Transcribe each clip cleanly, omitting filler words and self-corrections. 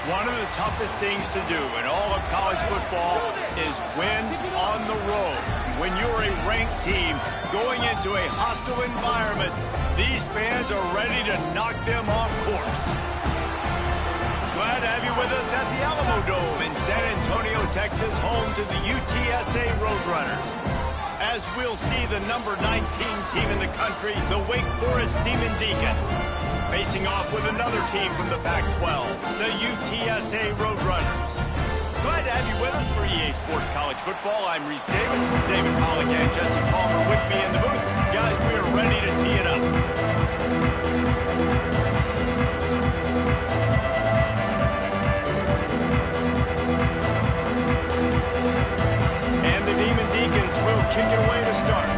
One of the toughest things to do in all of college football is win on the road. When you're a ranked team going into a hostile environment, these fans are ready to knock them off course. Glad to have you with us at the Alamo Dome in San Antonio, Texas, home to the UTSA Roadrunners. As we'll see the number 19 team in the country, the Wake Forest Demon Deacons, facing off with another team from the Pac-12, the UTSA Roadrunners. Glad to have you with us for EA Sports College Football. I'm Reese Davis, David Pollack and Jesse Palmer with me in the booth. Guys, we are ready to tee it up. And the Demon Deacons will kick it away to start.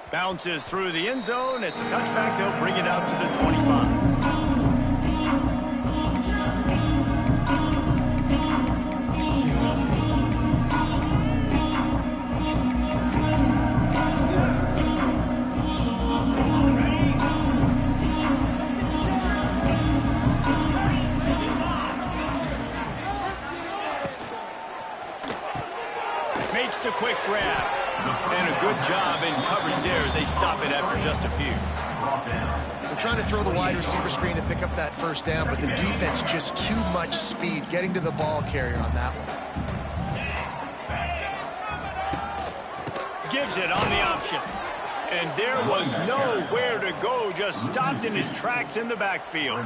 Bounces through the end zone. It's a touchback. They'll bring it out to the 25. Makes the quick grab. And a good job in coverage there as they stop it after just a few. They're trying to throw the wide receiver screen to pick up that first down, but the defense just too much speed getting to the ball carrier on that one. Gives it on the option. And there was nowhere to go, just stopped in his tracks in the backfield.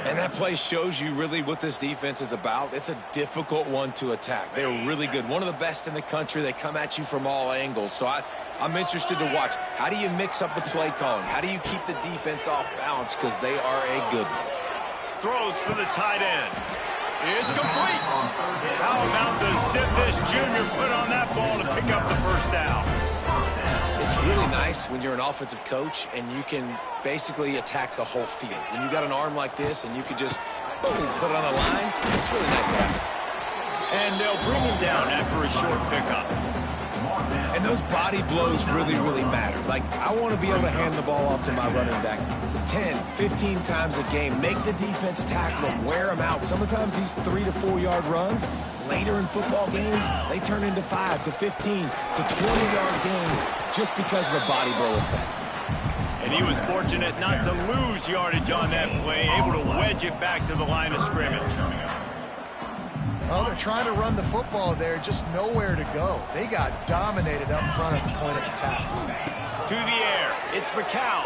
And that play shows you really what this defense is about. It's a difficult one to attack. They're really good. One of the best in the country. They come at you from all angles. So I'm interested to watch. How do you mix up the play calling? How do you keep the defense off balance? Because they are a good one. Throws for the tight end. It's complete. How about the zip this junior put on that ball to pick up the first down? It's really nice when you're an offensive coach and you can basically attack the whole field. When you got an arm like this and you could just, boom, put it on a line, it's really nice to have. And they'll bring him down after a short pickup. And those body blows really, really matter. Like, I want to be able to hand the ball off to my running back 10, 15 times a game. Make the defense tackle them, wear them out. Sometimes these 3 to 4 yard runs, later in football games, they turn into 5 to 15 to 20-yard gains just because of the body blow effect. And he was fortunate not to lose yardage on that play, able to wedge it back to the line of scrimmage. Well, they're trying to run the football there, just nowhere to go. They got dominated up front at the point of attack. To the air, it's McCow.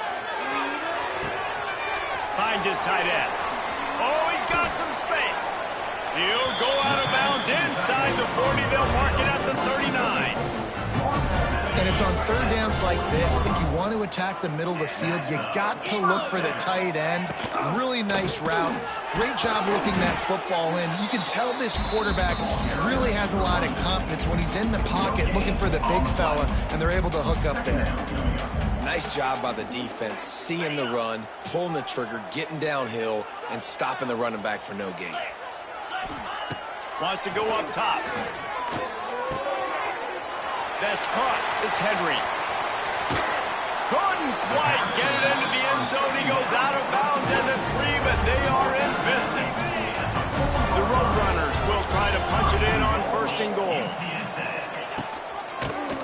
Finds his tight end. Oh, he's got some space. He'll go out of bounds inside the 40. They'll mark it at the 39. And it's on third downs like this. If you want to attack the middle of the field, you got to look for the tight end. Really nice route. Great job looking that football in. You can tell this quarterback really has a lot of confidence when he's in the pocket looking for the big fella, and they're able to hook up there. Nice job by the defense, seeing the run, pulling the trigger, getting downhill, and stopping the running back for no gain. Wants to go up top. That's caught. It's Henry. Couldn't quite get it into the end zone. He goes out of bounds at the 3, but they are in business. The Roadrunners will try to punch it in on first and goal.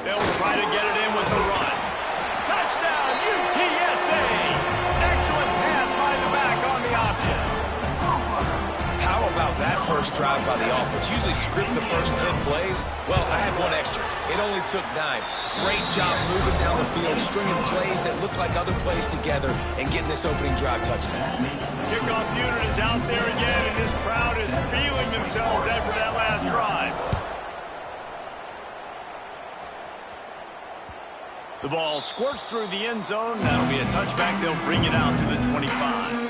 They'll try to get it in with the run. Touchdown, UTSA! Excellent pass by the back on the option. How about that first drive by the offense? Usually script the first 10 plays. Well, I had one extra. It only took 9. Great job moving down the field, stringing plays that look like other plays together, and getting this opening drive touchdown. Kickoff unit is out there again, and this crowd is feeling themselves after that last drive. The ball squirts through the end zone. That'll be a touchback. They'll bring it out to the 25.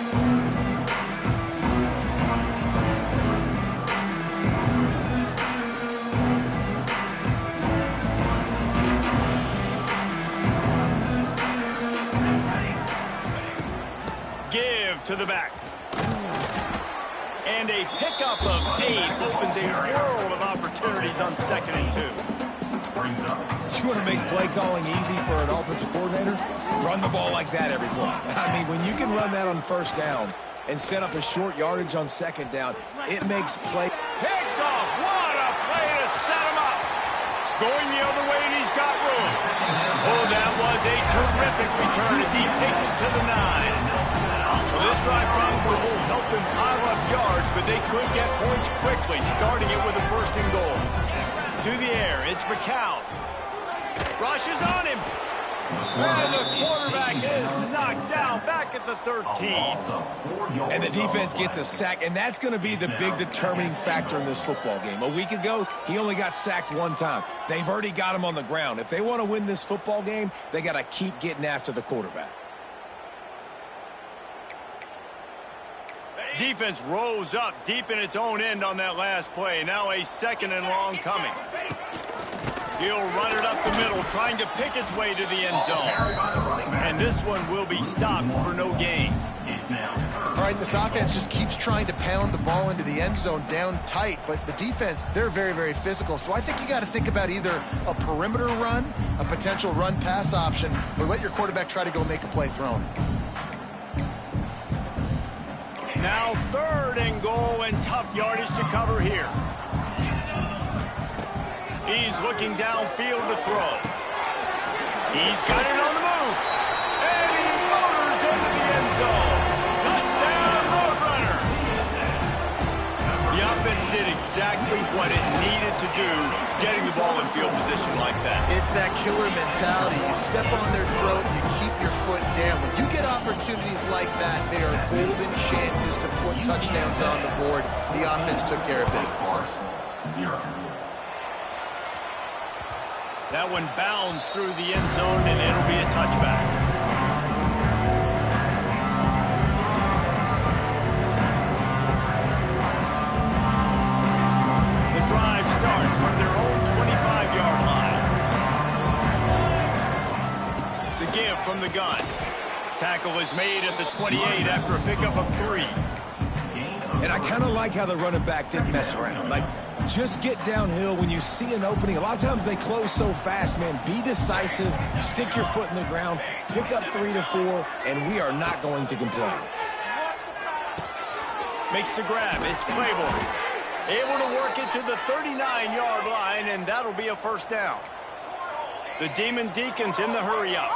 Give to the back. And a pickup of 8 opens a world of opportunities on 2nd and 2. You want to make play calling easy for an offensive coordinator? Run the ball like that every play. I mean, when you can run that on first down and set up a short yardage on second down, it makes play. Picked off. What a play to set him up. Going the other way, and he's got room. Oh, that was a terrific return as he takes it to the 9. Well, this drive probably will help them pile up yards, but they could get points quickly, starting it with a 1st and goal. To the air, it's McCown. Rushes on him. And the quarterback is knocked down back at the 13. And the defense gets a sack, and that's going to be the big determining factor in this football game. A week ago, he only got sacked 1 time. They've already got him on the ground. If they want to win this football game, they got to keep getting after the quarterback. Defense rose up deep in its own end on that last play. Now a 2nd and long coming. He'll run it up the middle, trying to pick its way to the end zone. And this one will be stopped for no gain. All right, this offense just keeps trying to pound the ball into the end zone down tight, but the defense, they're very, very physical. So I think you got to think about either a perimeter run, a potential run-pass option, or let your quarterback try to go make a play thrown. Now 3rd and goal, and tough yardage to cover here. He's looking downfield to throw. He's got it on the move. And he motors into the end zone. Touchdown, Roadrunner. The offense did exactly what it needed to do, getting the ball in field position like that. It's that killer mentality. You step on their throat, you keep your foot down. When you get opportunities like that, they are golden chances to put touchdowns on the board. The offense took care of business. That one bounds through the end zone, and it'll be a touchback. The drive starts from their own 25-yard line. The give from the gun. Tackle is made at the 28 after a pickup of 3. And I kind of like how the running back didn't mess around. Like, just get downhill when you see an opening. A lot of times they close so fast, man. Be decisive, stick your foot in the ground, pick up 3 to 4, and we are not going to complain. Makes the grab. It's Claiborne. Able to work it to the 39-yard line, and that'll be a 1st down. The Demon Deacons in the hurry-up.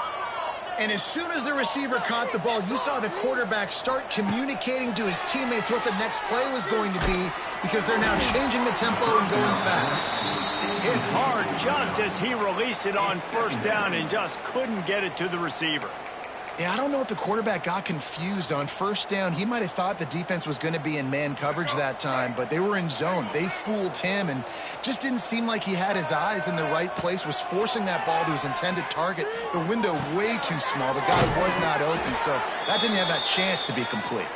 And as soon as the receiver caught the ball, you saw the quarterback start communicating to his teammates what the next play was going to be, because they're now changing the tempo and going fast. Hit hard just as he released it on 1st down and just couldn't get it to the receiver. Yeah, I don't know if the quarterback got confused on 1st down. He might have thought the defense was going to be in man coverage that time, but they were in zone. They fooled him and just didn't seem like he had his eyes in the right place, was forcing that ball to his intended target. The window way too small. The guy was not open, so that didn't have that chance to be complete.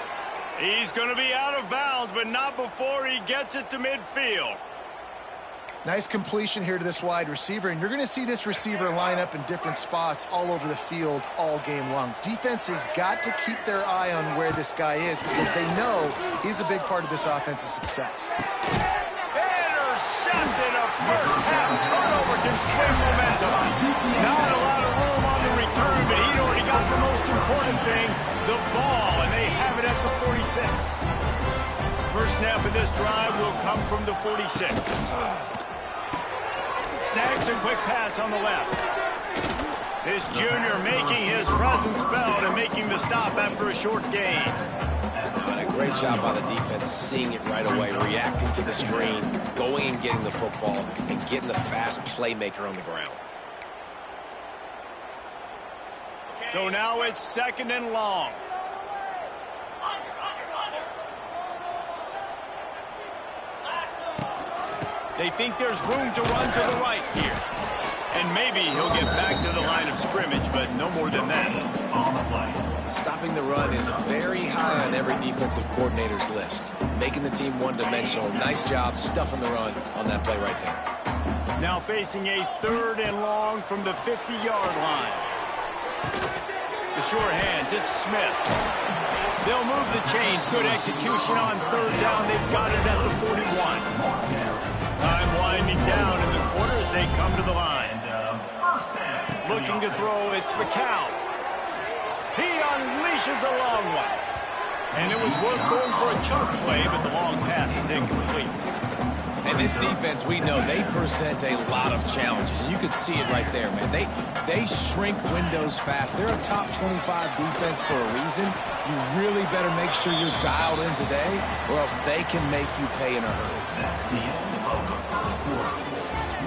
He's going to be out of bounds, but not before he gets it to midfield. Nice completion here to this wide receiver, and you're going to see this receiver line up in different spots all over the field all game long. Defense has got to keep their eye on where this guy is, because they know he's a big part of this offense's success. Intercepted. A first-half turnover can swing momentum. Not a lot of room on the return, but he'd already got the most important thing, the ball, and they have it at the 46. First snap of this drive will come from the 46. Snags a quick pass on the left. This junior making his presence felt and making the stop after a short gain. And a great job by the defense, seeing it right away, reacting to the screen, going and getting the football, and getting the fast playmaker on the ground. So now it's 2nd and long. They think there's room to run to the right here. And maybe he'll get back to the line of scrimmage, but no more than that. Stopping the run is very high on every defensive coordinator's list. Making the team one-dimensional. Nice job stuffing the run on that play right there. Now facing a 3rd and long from the 50-yard line. The sure hands, it's Smith. They'll move the chains. Good execution on 3rd down. They've got it at the 41. Time winding down in the quarter as they come to the line. Looking to throw, it's McCown. He unleashes a long one. And it was worth going for a chunk play, but the long pass is incomplete. And this defense, we know, they present a lot of challenges. And you can see it right there, man. They shrink windows fast. They're a top 25 defense for a reason. You really better make sure you're dialed in today, or else they can make you pay in a hurry. That's the end of the first quarter.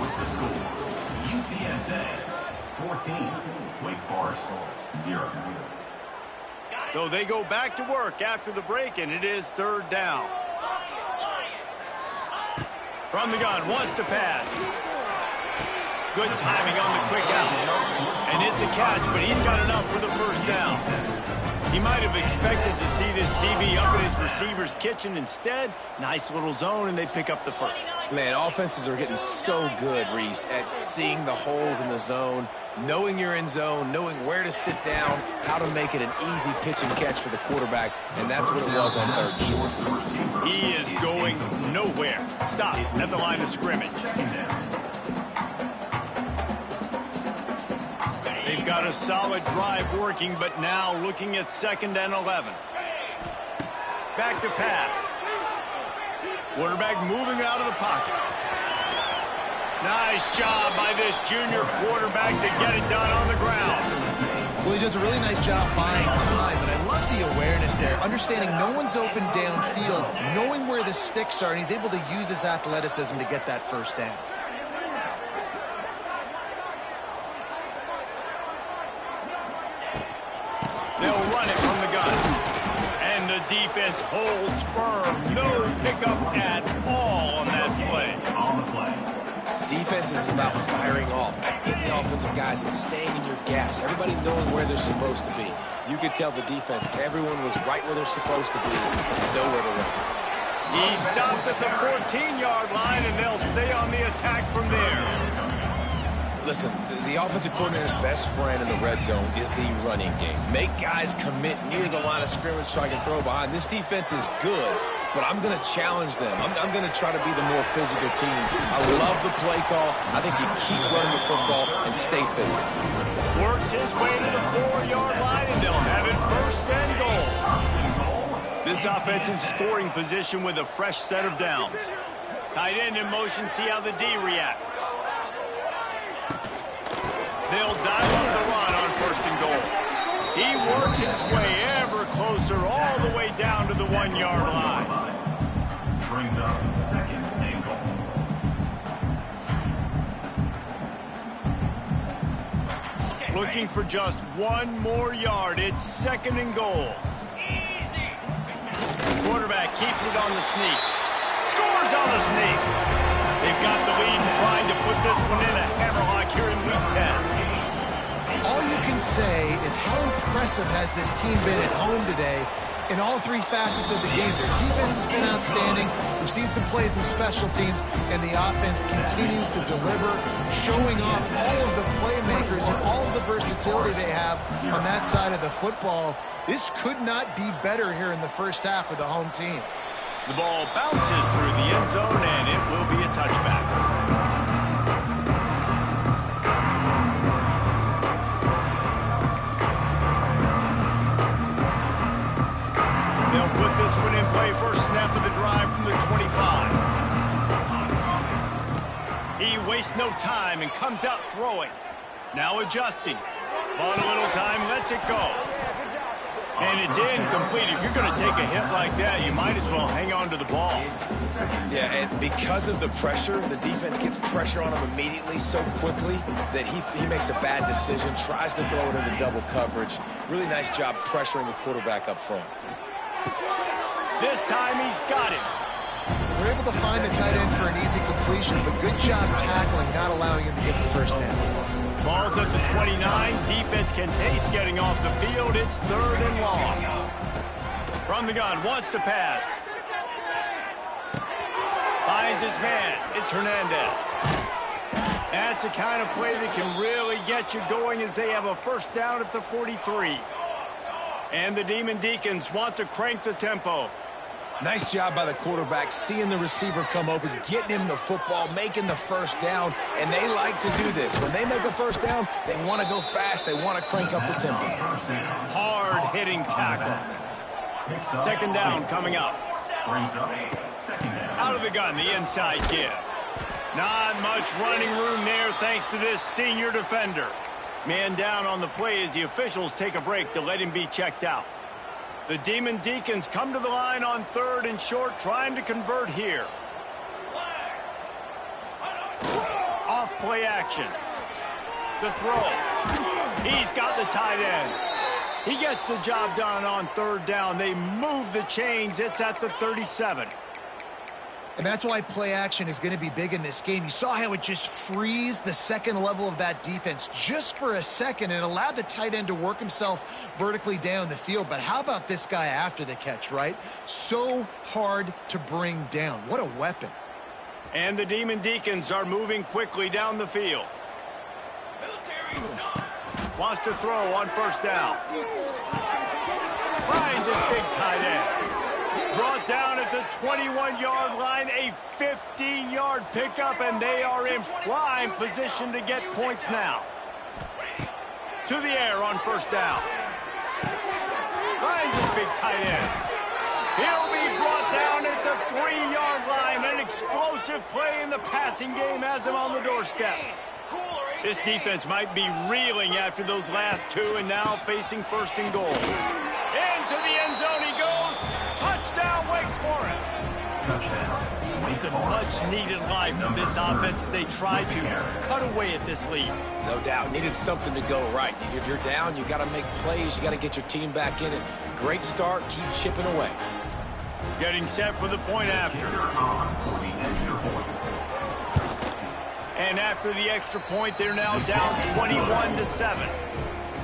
With the score, UTSA 14, Wake Forest 0. So they go back to work after the break, and it is third down. From the gun, wants to pass. Good timing on the quick out. And it's a catch, but he's got enough for the first down. He might have expected to see this DB up in his receiver's kitchen. Instead, nice little zone, and they pick up the first. Man, offenses are getting so good, Reese, at seeing the holes in the zone, knowing you're in zone, knowing where to sit down, how to make it an easy pitch and catch for the quarterback, and that's what it was on third and short. He is going nowhere. Stop at the line of scrimmage. They've got a solid drive working, but now looking at 2nd and 11. Back to pass. Quarterback moving out of the pocket. Nice job by this junior quarterback to get it done on the ground. Well, he does a really nice job buying time, and I love the awareness there, understanding no one's open downfield, knowing where the sticks are, and he's able to use his athleticism to get that first down. They'll run it from the gun. And the defense holds firm. No pickup at all on that play. On the play. Defense is about firing off, hitting the offensive guys and staying in your gaps. Everybody knowing where they're supposed to be. You could tell the defense, everyone was right where they're supposed to be, nowhere to run. He stopped at the 14-yard line, and they'll stay on the attack from there. Listen, the offensive coordinator's best friend in the red zone is the running game. Make guys commit near the line of scrimmage so I can throw behind. This defense is good, but I'm going to challenge them. I'm going to try to be the more physical team. I love the play call. I think you keep running the football and stay physical. Works his way to the 4-yard line, and they'll have it 1st and goal. This offense in scoring position with a fresh set of downs. Tight end in motion, see how the D reacts. They'll dial up the run on 1st and goal. He works his way ever closer all the way down to the 1-yard line. Brings up 2nd and goal. Looking for just 1 more yard. It's 2nd and goal. Quarterback keeps it on the sneak. Scores on the sneak. They've got the lead and trying to put this one in a hammerlock here in week 10. All you can say is how impressive has this team been at home today in all 3 facets of the game. Their defense has been outstanding. We've seen some plays in special teams, and the offense continues to deliver, showing off all of the playmakers and all of the versatility they have on that side of the football. This could not be better here in the first half of the home team. The ball bounces through the end zone, and it will be a touchback. They'll put this one in play. First snap of the drive from the 25. He wastes no time and comes out throwing. Now adjusting. Bought a little time, lets it go. And it's incomplete. If you're going to take a hit like that, you might as well hang on to the ball. Yeah, and because of the pressure, the defense gets pressure on him immediately so quickly that he makes a bad decision, tries to throw it into double coverage. Really nice job pressuring the quarterback up front. This time he's got it. They're able to find the tight end for an easy completion, but good job tackling, not allowing him to get the first down. Ball's at the 29. Defense can taste getting off the field. It's 3rd and long. From the gun, wants to pass. Finds his man. It's Hernandez. That's the kind of play that can really get you going as they have a first down at the 43. And the Demon Deacons want to crank the tempo. Nice job by the quarterback, seeing the receiver come open, getting him the football, making the first down, and they like to do this. When they make a first down, they want to go fast. They want to crank up the tempo. Hard-hitting tackle. Second down coming up. Out of the gun, the inside give. Not much running room there thanks to this senior defender. Man down on the play as the officials take a break to let him be checked out. The Demon Deacons come to the line on 3rd and short, trying to convert here. Off play action. The throw. He's got the tight end. He gets the job done on 3rd down. They move the chains. It's at the 37. And that's why play action is going to be big in this game. You saw how it just frees the second level of that defense just for a second. It allowed the tight end to work himself vertically down the field. But how about this guy after the catch, right? So hard to bring down. What a weapon. And the Demon Deacons are moving quickly down the field. Wants to throw on 1st down. Finds his big tight end. Brought down at the 21-yard line, a 15-yard pickup, and they are in prime position to get points now. To the air on 1st down. Finds his big tight end. He'll be brought down at the 3-yard line. An explosive play in the passing game has him on the doorstep. This defense might be reeling after those last 2 and now facing 1st and goal. Into the end zone he goes. Touchdown, Wake Forest. It's a much-needed life for this offense as they try to cut away at this lead. No doubt. Needed something to go right. If you're down, you got to make plays. You got to get your team back in it. Great start. Keep chipping away. Getting set for the point after. And after the extra point, they're now down 21-7.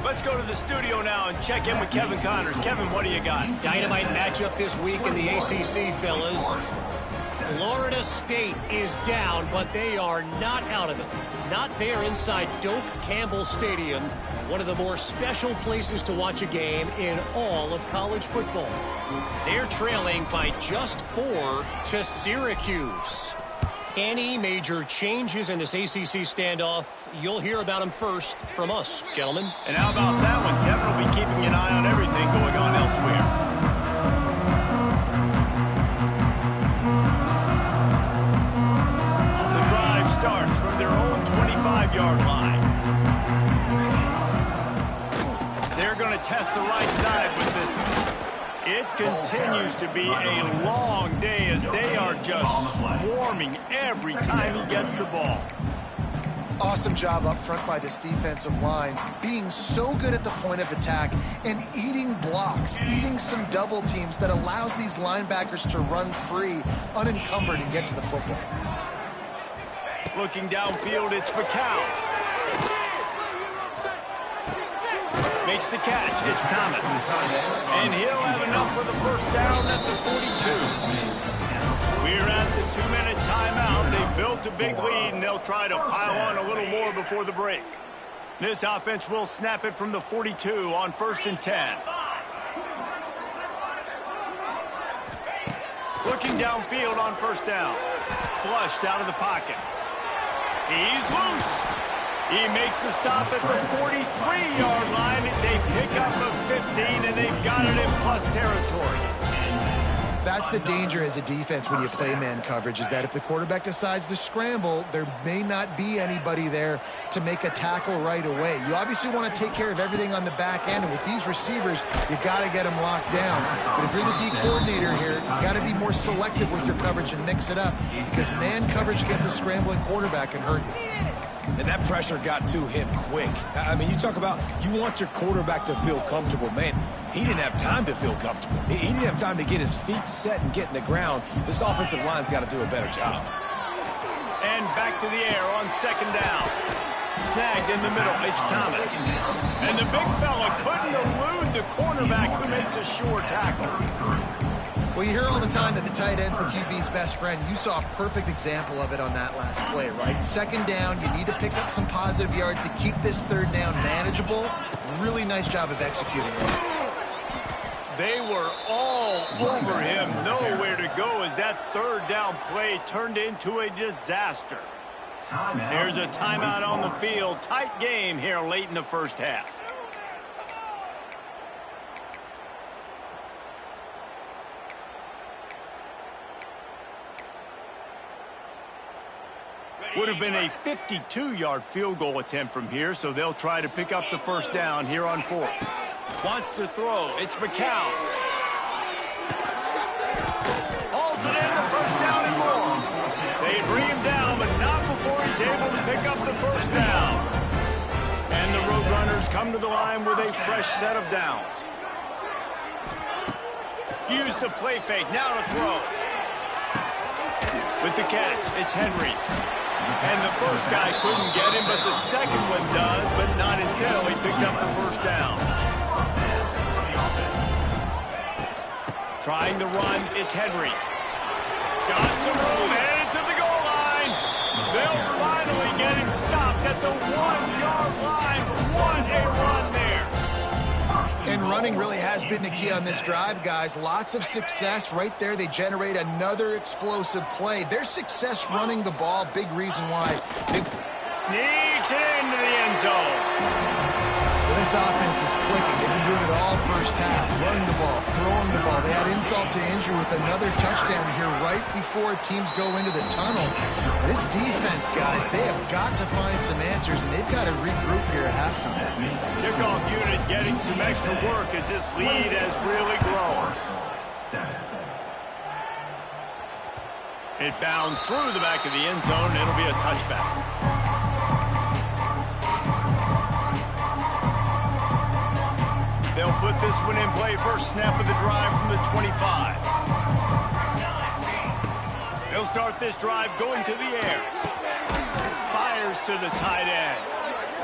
Let's go to the studio now and check in with Kevin Connors. Kevin, what do you got? Dynamite matchup this week in the ACC, fellas. Florida State is down, but they are not out of it. Not there inside Doak Campbell Stadium, one of the more special places to watch a game in all of college football. They're trailing by just 4 to Syracuse. Any major changes in this ACC standoff, you'll hear about them first from us, gentlemen. And how about that one? Kevin will be keeping an eye on everything going on elsewhere. The drive starts from their own 25-yard line. They're going to test the right side with this one. It continues to be a long day as they are just swarming every time he gets the ball. Awesome job up front by this defensive line, being so good at the point of attack and eating blocks, eating some double teams that allows these linebackers to run free, unencumbered, and get to the football. Looking downfield, it's McCown. Makes the catch. It's Thomas. And he'll have enough for the 1st down at the 42. We're at the 2-minute timeout. They built a big lead, and they'll try to pile on a little more before the break. This offense will snap it from the 42 on 1st and 10. Looking downfield on 1st down. Flushed out of the pocket. He's loose. He makes the stop at the 43-yard line. It's a pickup of 15, and they've got it in plus territory. That's the danger as a defense when you play man coverage, is that if the quarterback decides to scramble, there may not be anybody there to make a tackle right away. You obviously want to take care of everything on the back end, and with these receivers, you got to get them locked down. But if you're the D coordinator here, you got to be more selective with your coverage and mix it up, because man coverage against a scrambling quarterback can hurt you. And that pressure got to him quick. I mean, you talk about you want your quarterback to feel comfortable. Man, he didn't have time to feel comfortable. He didn't have time to get his feet set and get in the ground. This offensive line's got to do a better job. And back to the air on 2nd down. Snagged in the middle, it's Thomas. And the big fella couldn't elude the cornerback who makes a sure tackle. Well, you hear all the time that the tight end's the QB's best friend. You saw a perfect example of it on that last play, right? 2nd down, you need to pick up some positive yards to keep this 3rd down manageable. Really nice job of executing it. They were all over him. Nowhere to go as that third down play turned into a disaster. There's a timeout on the field. Tight game here late in the first half. Would have been a 52-yard field goal attempt from here, so they'll try to pick up the first down here on fourth. Wants to throw. It's McCown. Hauls it in, the first down and more. They bring him down, but not before he's able to pick up the first down. And the Roadrunners come to the line with a fresh set of downs. Use the play fake. Now to throw. With the catch, it's Henry. And the first guy couldn't get him, but the second one does, but not until he picks up the first down. Trying to run, it's Henry. Got some room, headed to the goal line. They'll finally get him stopped at the 1-yard line. What a run there. And running really has been the key on this drive, guys. Lots of success right there. They generate another explosive play. Their success running the ball, big reason why. Sneaks it into the end zone. Well, this offense is clicking. They've been doing it all first half. Running the ball, throwing the ball. They had insult to injury with another touchdown here right before teams go into the tunnel. This defense, guys, they have got to find some answers, and they've got to regroup here at halftime. Kickoff unit getting some extra work as this lead has really grown. It bounds through the back of the end zone. It'll be a touchback. They'll put this one in play. First snap of the drive from the 25. They'll start this drive going to the air. Fires to the tight end.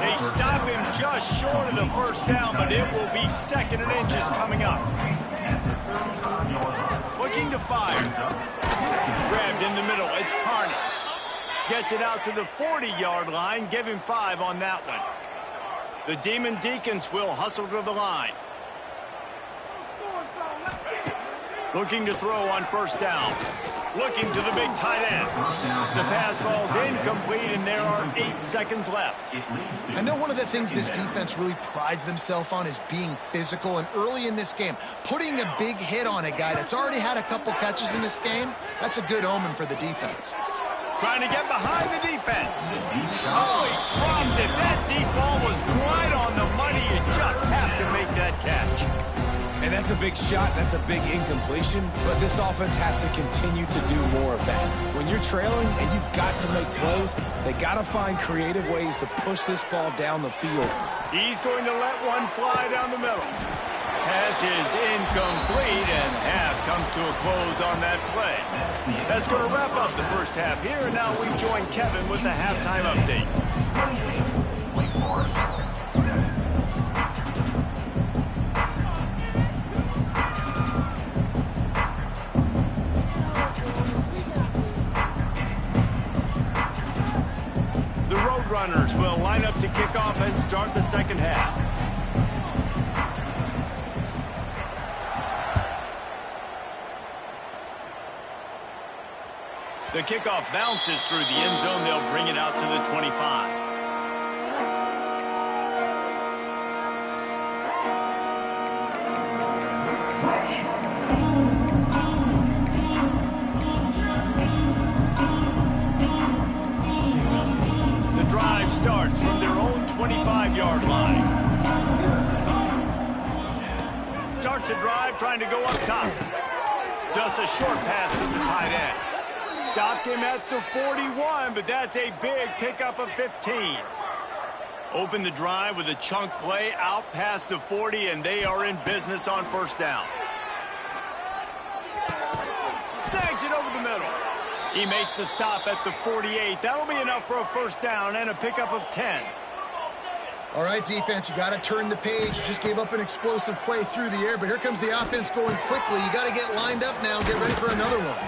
They stop him just short of the first down, but it will be second and inches coming up. Looking to fire. Grabbed in the middle. It's Carney. Gets it out to the 40-yard line. Give him 5 on that one. The Demon Deacons will hustle to the line. Looking to throw on first down. Looking to the big tight end. The pass falls incomplete, and there are 8 seconds left. I know one of the things this defense really prides themselves on is being physical, and early in this game, putting a big hit on a guy that's already had a couple catches in this game, that's a good omen for the defense. Trying to get behind the defense. Oh, he dropped it. That deep ball was right on the money. You just have to make that catch. And that's a big shot. That's a big incompletion. But this offense has to continue to do more of that. When you're trailing and you've got to make plays, they got to find creative ways to push this ball down the field. He's going to let one fly down the middle. Pass is incomplete, and half comes to a close on that play. That's going to wrap up the first half here, and now we join Kevin with the halftime update. Wake Forest, 7. The Roadrunners will line up to kick off and start the second half. The kickoff bounces through the end zone. They'll bring it out to the 25. The drive starts from their own 25-yard line. Starts a drive trying to go up top. Just a short pass to the tight end. Stopped him at the 41, but that's a big pickup of 15. Open the drive with a chunk play out past the 40, and they are in business on first down. Snags it over the middle. He makes the stop at the 48. That'll be enough for a first down and a pickup of 10. All right, defense, you got to turn the page. Just gave up an explosive play through the air, but here comes the offense going quickly. You got to get lined up now and get ready for another one.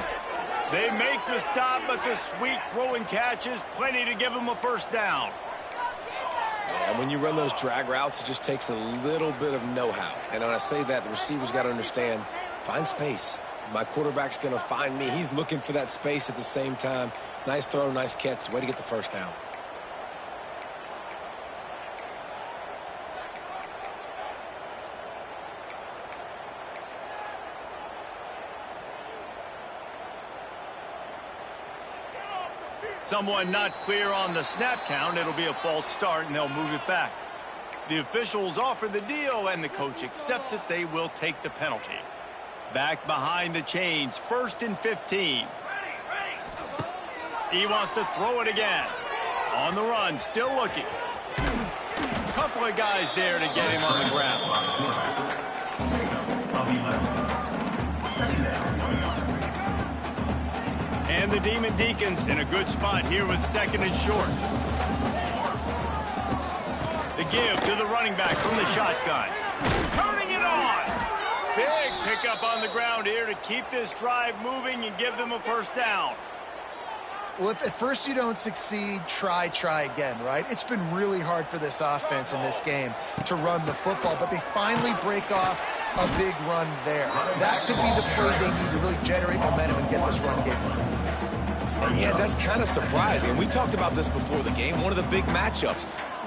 They make the stop, but the sweet throw and catch is plenty to give them a first down. And when you run those drag routes, it just takes a little bit of know-how. And when I say that, the receiver's got to understand, find space. My quarterback's going to find me. He's looking for that space at the same time. Nice throw, nice catch. Way to get the first down. Someone not clear on the snap count. It'll be a false start, and they'll move it back. The officials offer the deal, and the coach accepts it. They will take the penalty. Back behind the chains, 1st and 15. He wants to throw it again. On the run, still looking. Couple of guys there to get him on the ground. And the Demon Deacons in a good spot here with 2nd and short. The give to the running back from the shotgun. Turning it on. Big pickup on the ground here to keep this drive moving and give them a first down. Well, if at first you don't succeed, try again, right? It's been really hard for this offense in this game to run the football, but they finally break off a big run there. That could be the play they need to really generate momentum and get this run game. And yeah, that's kind of surprising. And we talked about this before the game. One of the big matchups.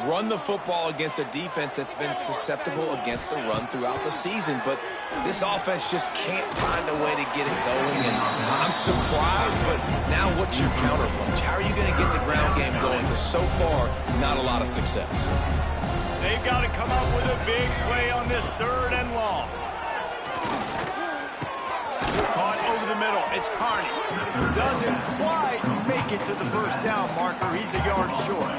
Run the football against a defense that's been susceptible against the run throughout the season. But this offense just can't find a way to get it going. And I'm surprised, but now what's your counterpunch? How are you going to get the ground game going? Because so far, not a lot of success. They've got to come up with a big play on this 3rd and long. Caught over the middle. It's Carney. Doesn't quite make it to the first down marker. He's a yard short.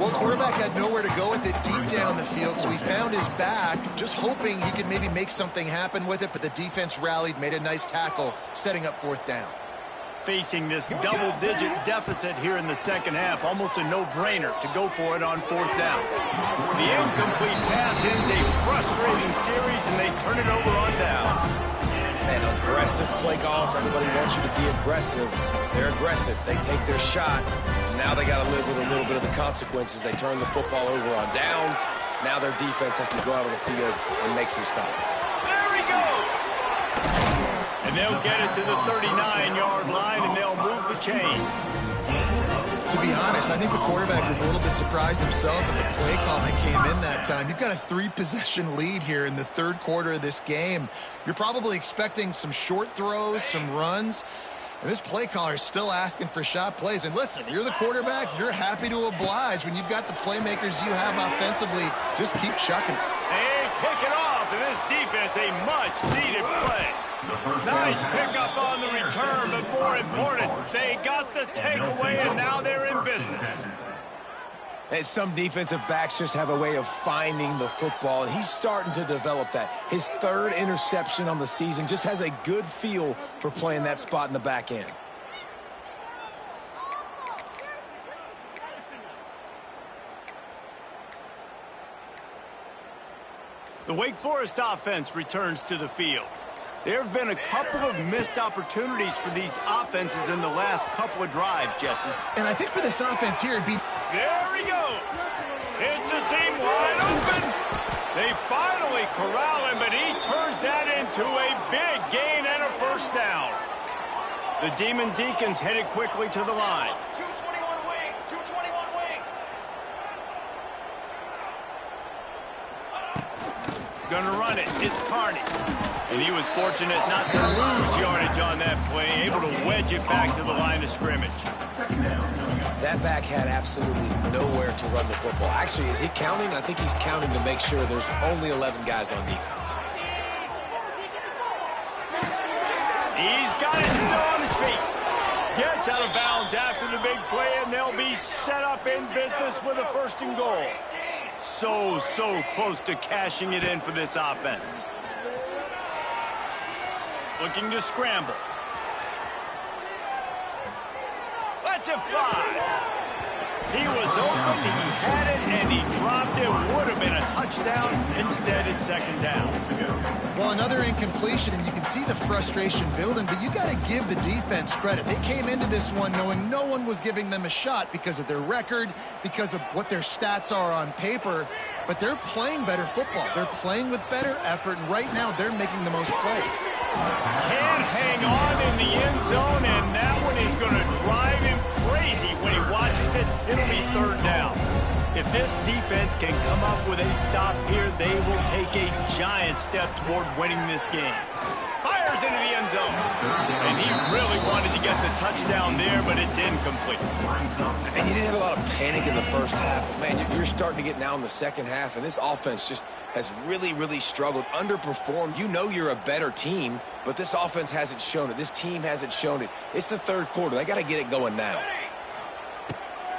Well, quarterback had nowhere to go with it deep down the field, so he found his back, just hoping he could maybe make something happen with it, but the defense rallied, made a nice tackle, setting up 4th down. Facing this double-digit deficit here in the second half, almost a no-brainer to go for it on 4th down. The incomplete pass ends a frustrating series, and they turn it over on downs. Man, aggressive play calls. Everybody wants you to be aggressive. They're aggressive. They take their shot. Now they got to live with a little bit of the consequences. They turn the football over on downs. Now their defense has to go out on the field and make some stop. There he goes! And they'll get it to the 39-yard line, and they'll move the chains. To be honest, I think the quarterback was a little bit surprised himself at the play call that came in that time. You've got a 3-possession lead here in the 3rd quarter of this game. You're probably expecting some short throws, some runs. And this play caller is still asking for shot plays. And listen, you're the quarterback. You're happy to oblige when you've got the playmakers you have offensively. Just keep chucking it. They pick it off, and this defense a much-needed play. Nice pickup on the return, but more important, they got the takeaway, and now they're in business. And some defensive backs just have a way of finding the football, and he's starting to develop that. His 3rd interception on the season, just has a good feel for playing that spot in the back end. The Wake Forest offense returns to the field. There have been a couple of missed opportunities for these offenses in the last couple of drives, Jesse. And I think for this offense here, it'd be... There he goes. It's a seam wide open. They finally corral him, but he turns that into a big gain and a first down. The Demon Deacons headed quickly to the line. 221 wing, 221 wing. Gonna run it. It's Carney. And he was fortunate not to lose yardage on that play, able to wedge it back to the line of scrimmage. That back had absolutely nowhere to run the football. Actually, is he counting? I think he's counting to make sure there's only 11 guys on defense. He's got it still on his feet. Gets out of bounds after the big play, and they'll be set up in business with a 1st and goal. So close to cashing it in for this offense. Looking to scramble. Lets it fly. He was open, he had it, and and he dropped it. Would have been a touchdown. Instead, it's second down. Well, another incompletion, and you can see the frustration building, but you got to give the defense credit. They came into this one knowing no one was giving them a shot because of their record, because of what their stats are on paper, but they're playing better football. They're playing with better effort, and right now they're making the most plays. Can't hang on in the end zone, and that one is going to drive him crazy when he watches it. It'll be third down. If this defense can come up with a stop here, they will take a giant step toward winning this game. Fires into the end zone. And he really wanted to get the touchdown there, but it's incomplete. And you didn't have a lot of panic in the first half. Man, you're starting to get now in the second half, and this offense just has really, really struggled, underperformed. You know you're a better team, but this offense hasn't shown it. This team hasn't shown it. It's the third quarter. They got to get it going now.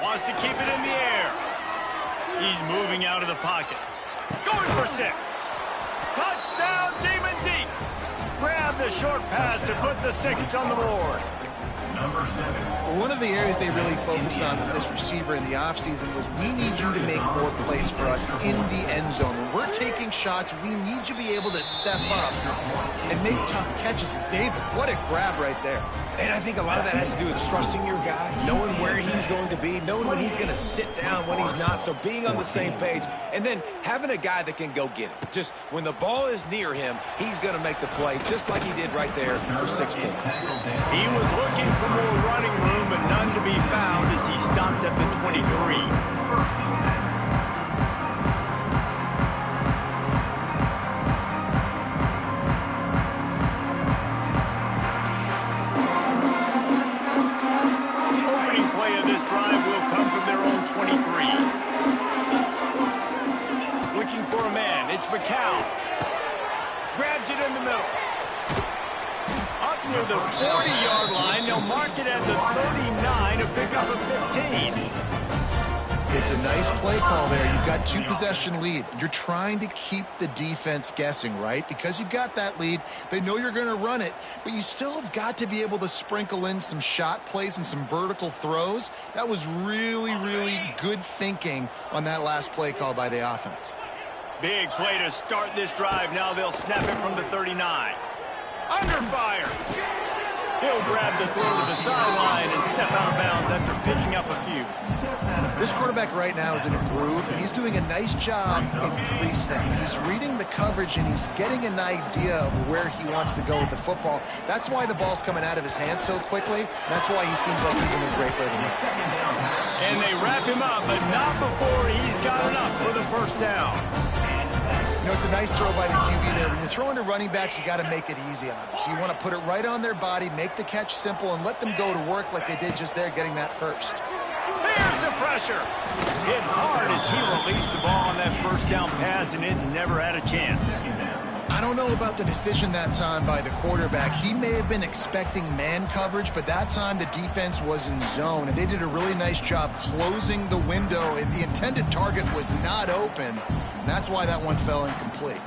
Wants to keep it in the air. He's moving out of the pocket. Going for 6. Touchdown, Demon Deeks. Grab the short pass to put the 6 on the board. Number 7. One of the areas they really focused on with this receiver in the offseason was we need you to make more plays for us in the end zone. When we're taking shots, we need you to be able to step up and make tough catches. And David, what a grab right there. And I think a lot of that has to do with trusting your guy, knowing where he's going to be, knowing when he's going to sit down, when he's not, so being on the same page, and then having a guy that can go get it. Just when the ball is near him, he's going to make the play, just like he did right there for 6 points. He was looking for more running room, but none to be found as he stopped at the 23. McCown grabs it in the middle. Up near the 40-yard line. They'll mark it at the 39 to pick up a 15. It's a nice play call there. You've got 2-possession lead. You're trying to keep the defense guessing, right? Because you've got that lead. They know you're going to run it, but you still have got to be able to sprinkle in some shot plays and some vertical throws. That was really, really good thinking on that last play call by the offense. Big play to start this drive. Now they'll snap it from the 39. Under fire. He'll grab the throw to the sideline and step out of bounds after picking up a few. This quarterback right now is in a groove, and he's doing a nice job in pre-snap. He's reading the coverage, and he's getting an idea of where he wants to go with the football. That's why the ball's coming out of his hands so quickly. That's why he seems like he's in a great rhythm. And they wrap him up, but not before he's got enough for the first down. You know, it's a nice throw by the QB there. When you're throwing to running backs, you got to make it easy on them. So you want to put it right on their body, make the catch simple, and let them go to work like they did just there, getting that first. There's the pressure. Hit hard as he released the ball on that first down pass, and it never had a chance. I don't know about the decision that time by the quarterback. He may have been expecting man coverage, but that time the defense was in zone, and they did a really nice job closing the window. The intended target was not open, and that's why that one fell incomplete.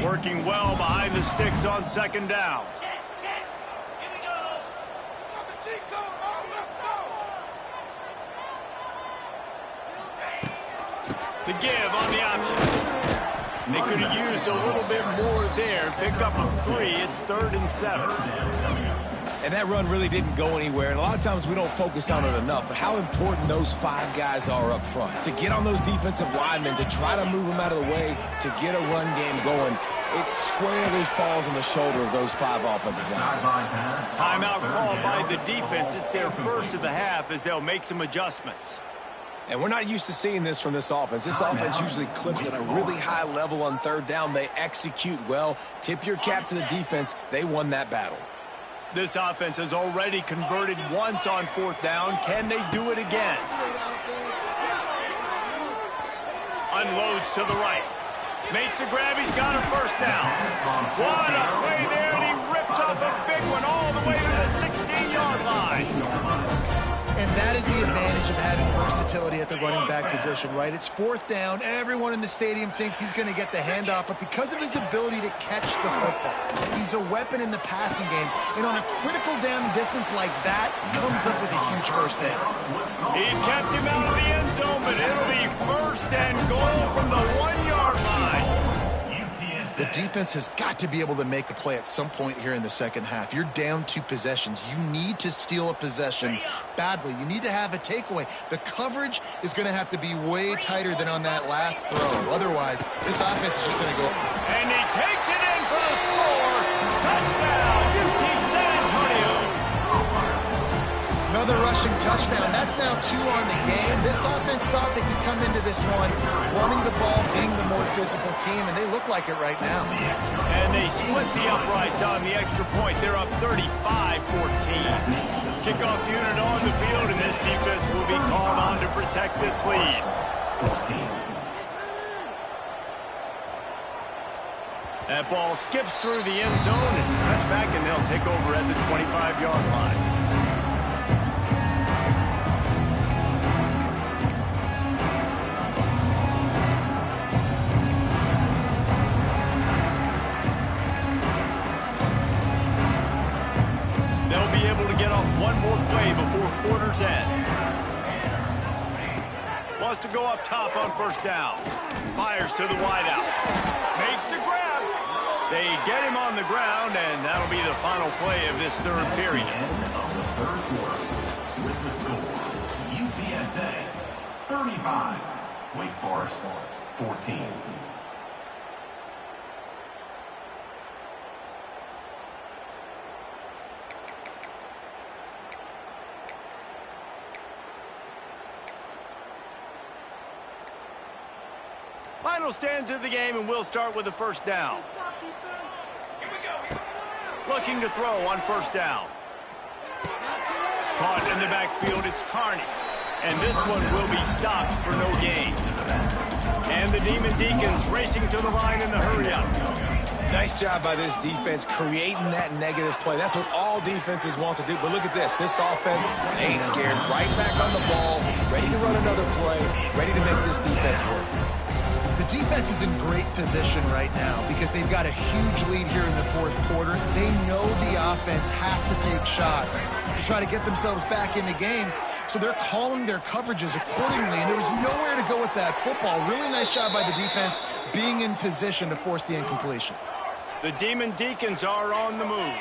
Working well behind the sticks on second down. The give on the option. They could have used a little bit more there. Pick up a 3. It's 3rd and 7. And that run really didn't go anywhere. And a lot of times we don't focus on it enough. But how important those 5 guys are up front. To get on those defensive linemen, to try to move them out of the way, to get a run game going. It squarely falls on the shoulder of those 5 offensive linemen. Timeout called by the defense. It's their first of the half as they'll make some adjustments. And we're not used to seeing this from this offense. This offense usually clips at a really high level on third down. They execute well. Tip your cap to the defense. They won that battle. This offense has already converted once on 4th down. Can they do it again? Unloads to the right. Makes the grab. He's got a first down. What a play there, and he rips off a big one all the way to the 16-yard line. And that is the advantage of having versatility at the running back position, right? It's fourth down. Everyone in the stadium thinks he's going to get the handoff, but because of his ability to catch the football, he's a weapon in the passing game. And on a critical down distance like that, comes up with a huge first down. He kept him out of the end zone, but it'll be first and goal from the 1-yard line. The defense has got to be able to make a play at some point here in the second half. You're down 2 possessions. You need to steal a possession badly. You need to have a takeaway. The coverage is going to have to be way tighter than on that last throw. Otherwise, this offense is just going to go. And he takes it in for the score. Touchdown, UT San Antonio. Another rushing touchdown. That's now 2 on the game. This offense thought they could come into this one running the ball, being the more physical team, and they look like it right now. And they split the uprights on the extra point. They're up 35-14. Kickoff unit on the field, and this defense will be called on to protect this lead. 14. That ball skips through the end zone. It's a touchback, and they'll take over at the 25-yard line. Able to get off one more play before quarter's end. Wants to go up top on first down. Fires to the wideout. Makes the grab. They get him on the ground, and that'll be the final play of this third period. Of the third quarter, with the score, UTSA 35, Wake Forest 14. Final stands of the game, and we'll start with the first down. Looking to throw on first down. Caught in the backfield, it's Carney. And this one will be stopped for no gain. And the Demon Deacons racing to the line in the hurry-up. Nice job by this defense creating that negative play. That's what all defenses want to do. But look at this. This offense ain't scared. Right back on the ball, ready to run another play, ready to make this defense work. The defense is in great position right now because they've got a huge lead here in the fourth quarter. They know the offense has to take shots to try to get themselves back in the game. So they're calling their coverages accordingly, and there was nowhere to go with that football. Really nice job by the defense being in position to force the incompletion. The Demon Deacons are on the move.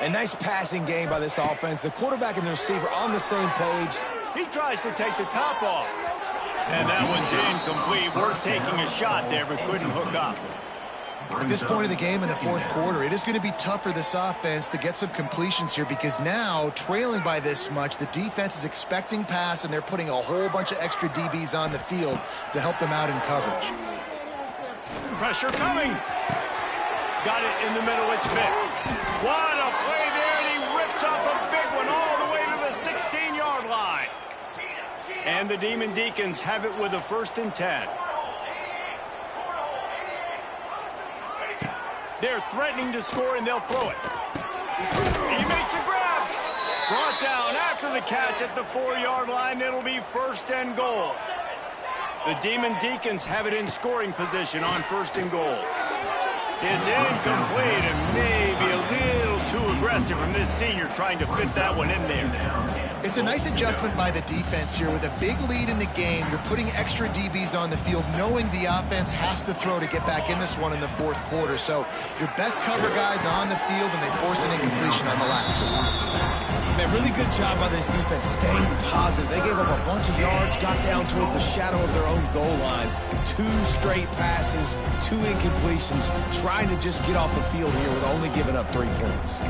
A nice passing game by this offense. The quarterback and the receiver on the same page. He tries to take the top off. And that one's incomplete. We're taking a shot there, but couldn't hook up. At this point in the game in the fourth quarter, it is going to be tough for this offense to get some completions here because now, trailing by this much, the defense is expecting pass, and they're putting a whole bunch of extra DBs on the field to help them out in coverage. Pressure coming. Got it in the middle. It's fit. What a play there, and he rips off a big one all the way to the 16-yard line. And the Demon Deacons have it with a 1st and 10. They're threatening to score, and they'll throw it. He makes a grab. Brought down after the catch at the 4-yard line. It'll be 1st and goal. The Demon Deacons have it in scoring position on 1st and goal. It's incomplete and maybe a little too aggressive from this senior trying to fit that one in there. It's a nice adjustment by the defense here. With a big lead in the game, you're putting extra DBs on the field, knowing the offense has to throw to get back in this one in the fourth quarter. So your best cover guys on the field, and they force an incompletion on the last one. Man, really good job by this defense staying positive. They gave up a bunch of yards, got down towards the shadow of their own goal line. 2 straight passes, 2 incompletions, trying to just get off the field here with only giving up 3 points.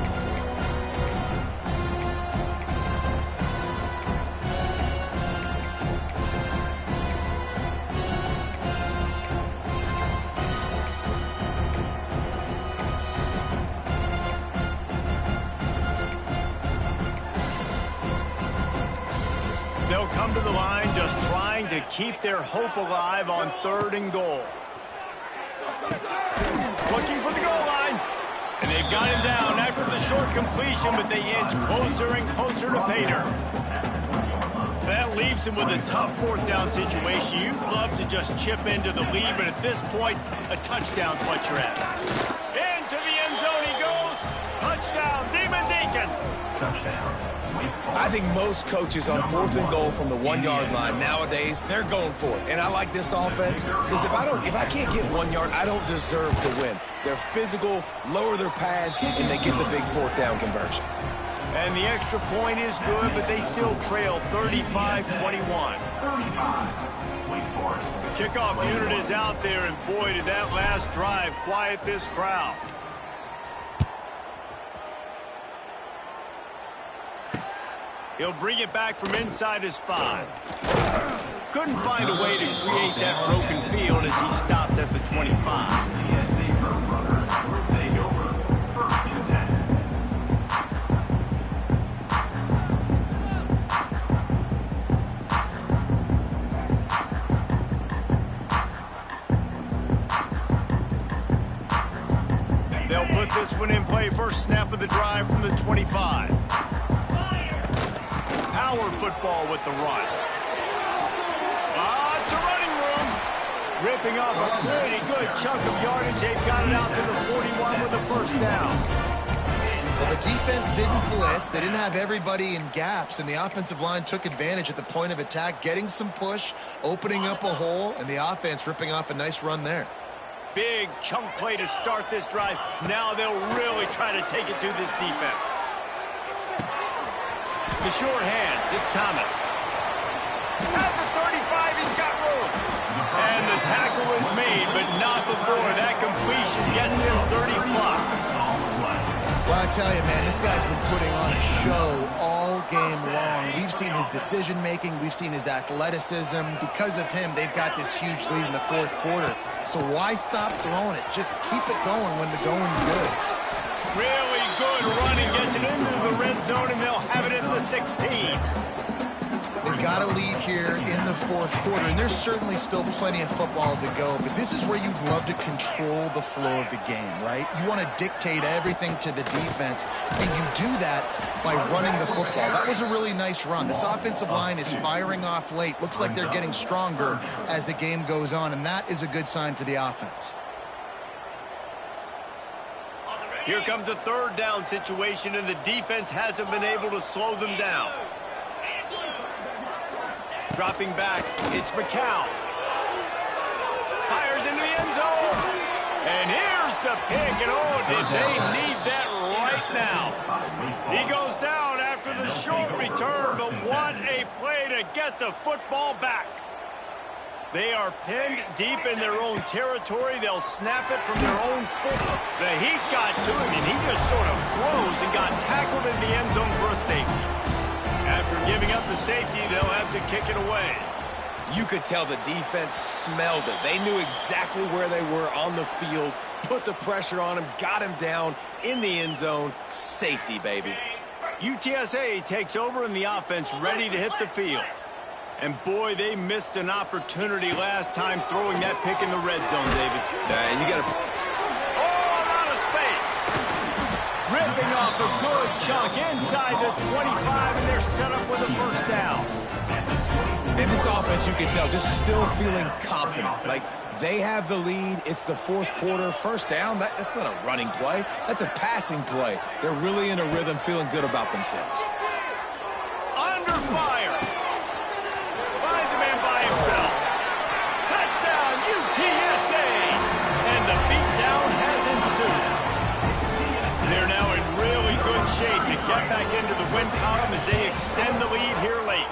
They'll come to the line just trying to keep their hope alive on 3rd and goal. Looking for the goal line. And they've got him down after the short completion, but they inch closer and closer to pay dirt. That leaves him with a tough fourth down situation. You'd love to just chip into the lead, but at this point, a touchdown's what you're at. Into the end zone he goes. Touchdown, Demon Deacons. Touchdown. I think most coaches on 4th and goal from the 1-yard line nowadays, they're going for it. And I like this offense because if I can't get 1 yard, I don't deserve to win. They're physical, lower their pads, and they get the big 4th down conversion. And the extra point is good, but they still trail 35-21. 35. Wake Forest. The kickoff unit is out there, and boy, did that last drive quiet this crowd. He'll bring it back from inside his 5. Couldn't find a way to create that broken field as he stopped at the 25. UTSA Road Runners will take over 1st and 10. They'll put this one in play. First snap of the drive from the 25. Power football with the run. It's a running room. Ripping off a pretty good chunk of yardage. They've got it out to the 41 with a first down. Well, the defense didn't blitz. They didn't have everybody in gaps, and the offensive line took advantage at the point of attack, getting some push, opening up a hole, and the offense ripping off a nice run there. Big chunk play to start this drive. Now they'll really try to take it to this defense. The short hands, it's Thomas. At the 35, he's got room. And the tackle is made, but not before. That completion gets him 30-plus. Well, I tell you, man, this guy's been putting on a show all game long. We've seen his decision-making. We've seen his athleticism. Because of him, they've got this huge lead in the 4th quarter. So why stop throwing it? Just keep it going when the going's good. Really good running, gets it into the red zone, and they'll have it in the 16. They've got a lead here in the 4th quarter, and there's certainly still plenty of football to go, but this is where you'd love to control the flow of the game, right? You want to dictate everything to the defense, and you do that by running the football. That was a really nice run. This offensive line is firing off late. Looks like they're getting stronger as the game goes on, and that is a good sign for the offense. Here comes a 3rd down situation, and the defense hasn't been able to slow them down. Dropping back, it's McCown. Fires into the end zone. And here's the pick, and oh, did they need that right now. He goes down after the short return, but what a play to get the football back. They are pinned deep in their own territory. They'll snap it from their own foot. The heat got to him, and he just sort of froze and got tackled in the end zone for a safety. After giving up the safety, they'll have to kick it away. You could tell the defense smelled it. They knew exactly where they were on the field, put the pressure on him, got him down in the end zone. Safety, baby. UTSA takes over in the offense, ready to hit the field. And boy, they missed an opportunity last time throwing that pick in the red zone, David. And you got to... Oh, out of space. Ripping off a good chunk inside the 25, and they're set up with a first down. And this offense, you can tell, just still feeling confident. Like, they have the lead. It's the 4th quarter. First down, that's not a running play. That's a passing play. They're really in a rhythm, feeling good about themselves. Under fire. Finds a man by himself. Touchdown, UTSA. And the beatdown has ensued. They're now in really good shape to get back into the win column as they extend the lead here late.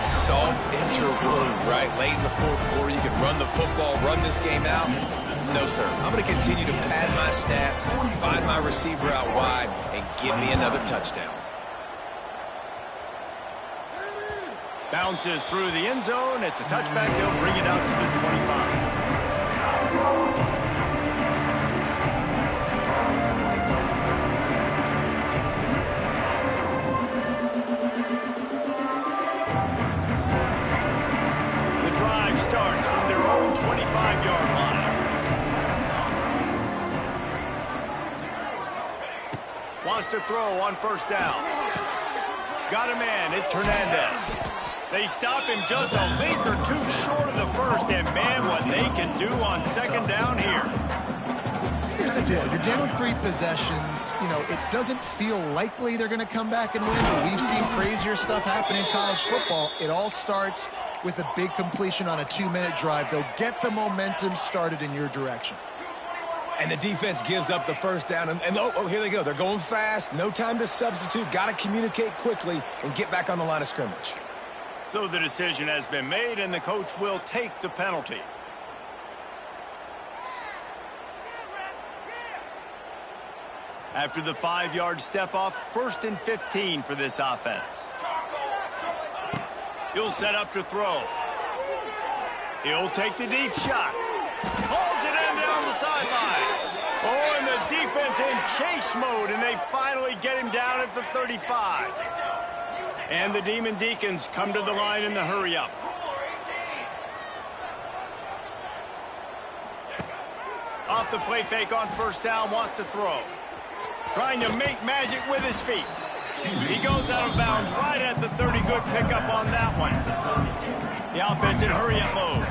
Salt into your wound, right? Late in the 4th quarter, you can run the football, run this game out. No, sir. I'm going to continue to pad my stats, find my receiver out wide, and give me another touchdown. Bounces through the end zone. It's a touchback. They'll bring it out to the 25. Starts from their own 25-yard line. Wants to throw on first down. Got a man. It's Hernandez. They stop him just a link or two short of the first, and man, what they can do on second down here. Here's the deal. You're down 3 possessions. You know, it doesn't feel likely they're going to come back and win, but we've seen crazier stuff happen in college football. It all starts with a big completion on a 2-minute drive. They'll get the momentum started in your direction. And the defense gives up the first down. And oh, here they go. They're going fast. No time to substitute. Got to communicate quickly and get back on the line of scrimmage. So the decision has been made, and the coach will take the penalty. After the 5-yard step off, 1st and 15 for this offense. He'll set up to throw. He'll take the deep shot. Hauls it in down the sideline. Oh, and the defense in chase mode, and they finally get him down at the 35. And the Demon Deacons come to the line in the hurry-up. Off the play fake on first down, wants to throw. Trying to make magic with his feet. He goes out of bounds right at the 30. Good pickup on that one. The offense in hurry-up mode.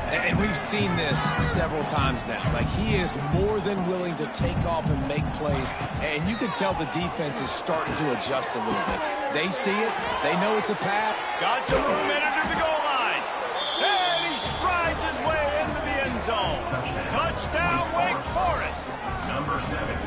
And we've seen this several times now. Like, he is more than willing to take off and make plays. And you can tell the defense is starting to adjust a little bit. They see it. They know it's a pass. Got some room in under the goal line. And he strides his way into the end zone. Touchdown, Wake Forest. Number 7.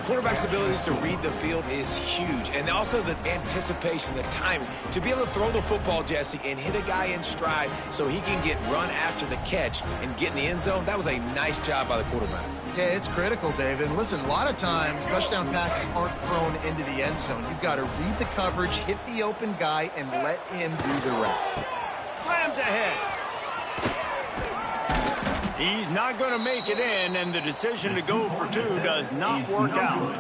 Quarterback's abilities to read the field is huge. And also the anticipation, the timing. To be able to throw the football, Jesse, and hit a guy in stride so he can get run after the catch and get in the end zone, that was a nice job by the quarterback. Yeah, it's critical, David. And listen, a lot of times touchdown passes aren't thrown into the end zone. You've got to read the coverage, hit the open guy, and let him do the rest. Slams ahead. He's not going to make it in, and the decision to go for 2 does not work out.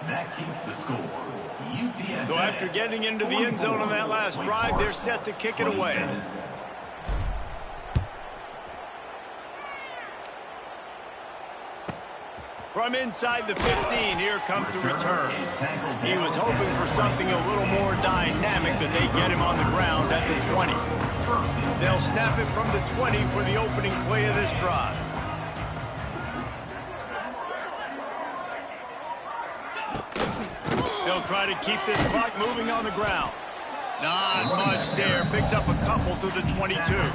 That keeps the score. UTSA. So after getting into the end zone on that last drive, they're set to kick it away. From inside the 15, here comes the return. He was hoping for something a little more dynamic, but they get him on the ground at the 20. They'll snap it from the 20 for the opening play of this drive. They'll try to keep this clock moving on the ground. Not much there. Picks up a couple to the 22.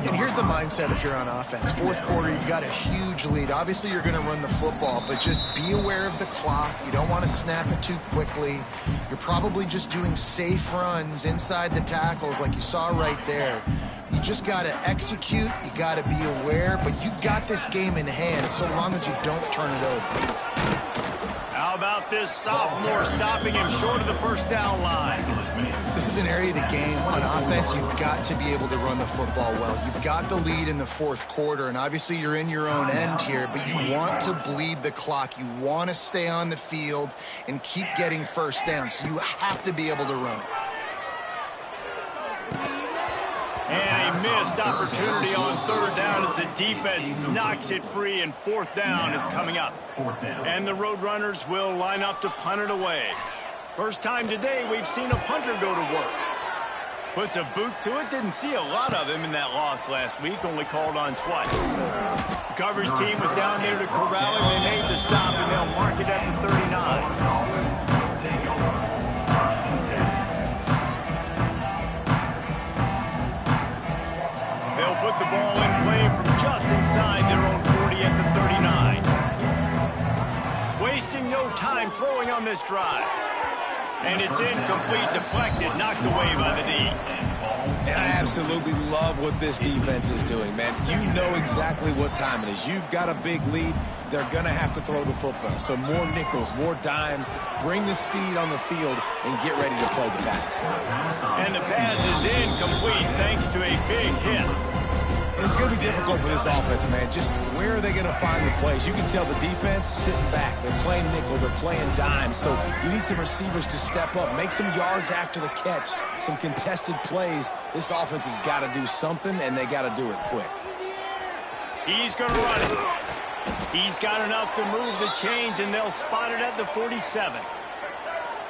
And here's the mindset if you're on offense. 4th quarter, you've got a huge lead. Obviously, you're going to run the football, but just be aware of the clock. You don't want to snap it too quickly. You're probably just doing safe runs inside the tackles like you saw right there. You just got to execute. You got to be aware, but you've got this game in hand so long as you don't turn it over. How about this sophomore stopping him short of the first down line? This is an area of the game on offense you've got to be able to run the football well. You've got the lead in the 4th quarter, and obviously you're in your own end here, but you want to bleed the clock. You want to stay on the field and keep getting first down, so you have to be able to run it. And a missed opportunity on 3rd down as the defense knocks it free, and 4th down is coming up. And the Roadrunners will line up to punt it away. First time today we've seen a punter go to work. Puts a boot to it. Didn't see a lot of him in that loss last week, only called on twice. The coverage team was down there to corral him. They made the stop, and they'll mark it at the 39. They'll put the ball in play from just inside their own 40 at the 39. Wasting no time throwing on this drive. And it's incomplete, deflected, knocked away by the D. And I absolutely love what this defense is doing, man. You know exactly what time it is. You've got a big lead. They're going to have to throw the football. So more nickels, more dimes. Bring the speed on the field and get ready to play the pass. And the pass is incomplete thanks to a big hit. And it's going to be difficult for this offense, man. Just where are they going to find the plays? You can tell the defense sitting back. They're playing nickel. They're playing dime. So you need some receivers to step up, make some yards after the catch, some contested plays. This offense has got to do something, and they got to do it quick. He's going to run it. He's got enough to move the chains, and they'll spot it at the 47.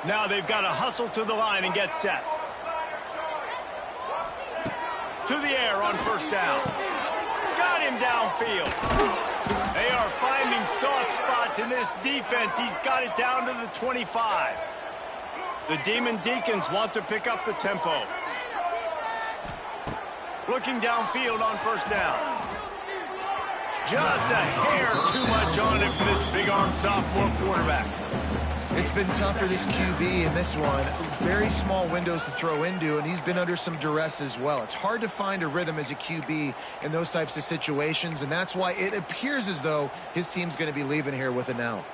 Now they've got to hustle to the line and get set. To the air on first down. Got him downfield. They are finding soft spots in this defense. He's got it down to the 25. The Demon Deacons want to pick up the tempo. Looking downfield on first down. Just a hair too much on it for this big-armed sophomore quarterback. It's been tough for this QB in this one. Very small windows to throw into, and he's been under some duress as well. It's hard to find a rhythm as a QB in those types of situations, and that's why it appears as though his team's going to be leaving here with an L.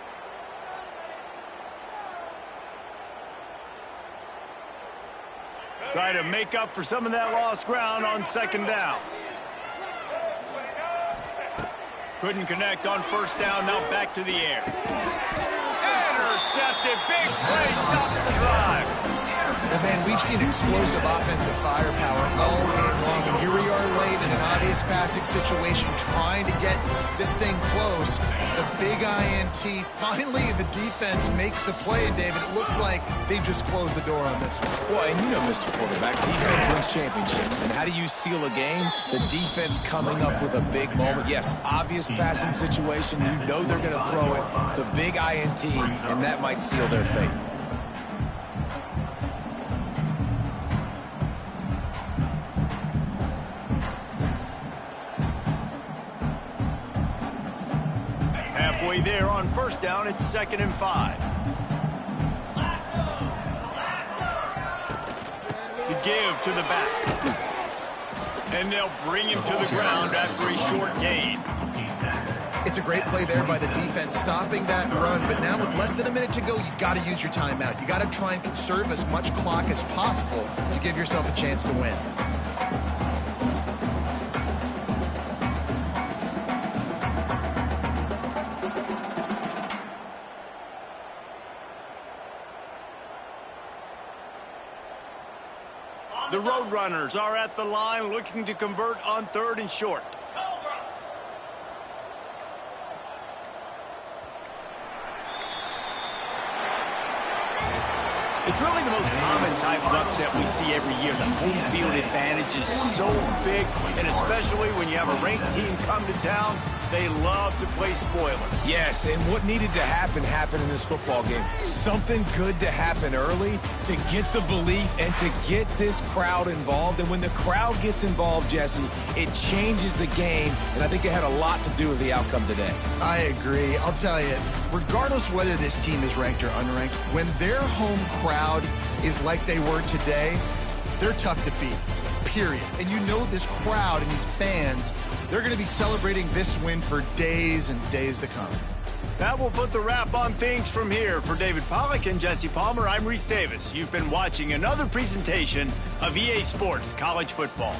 Try to make up for some of that lost ground on second down. Couldn't connect on first down, now back to the air. Intercepted, big play, stops the drive. Well, man, we've seen explosive offensive firepower all game long, and here we are late in an obvious passing situation trying to get this thing close. The big INT, finally the defense makes a play, and David, it looks like they just closed the door on this one. Well, and you know, Mr. Quarterback, defense wins championships. And how do you seal a game? The defense coming up with a big moment. Yes, obvious passing situation. You know they're going to throw it. The big INT, and that might seal their fate. Halfway there on first down, it's 2nd and 5. The give to the back. And they'll bring him to the ground after a short gain. It's a great play there by the defense, stopping that run. But now with less than a minute to go, you got to use your timeout. You got to try and conserve as much clock as possible to give yourself a chance to win. The Roadrunners are at the line looking to convert on 3rd and short. It's really the most common type of upset we see every year. The home field advantage is so big, and especially when you have a ranked team come to town, they love to play spoiler. Yes, and what needed to happen happened in this football game. Something good to happen early to get the belief and to get this crowd involved. And when the crowd gets involved, Jesse, it changes the game, and I think it had a lot to do with the outcome today. I agree. I'll tell you, regardless whether this team is ranked or unranked, when their home crowd is like they were today, they're tough to beat, period. And you know this crowd and these fans, they're going to be celebrating this win for days and days to come. That will put the wrap on things from here. For David Pollack and Jesse Palmer, I'm Reese Davis. You've been watching another presentation of EA Sports College Football.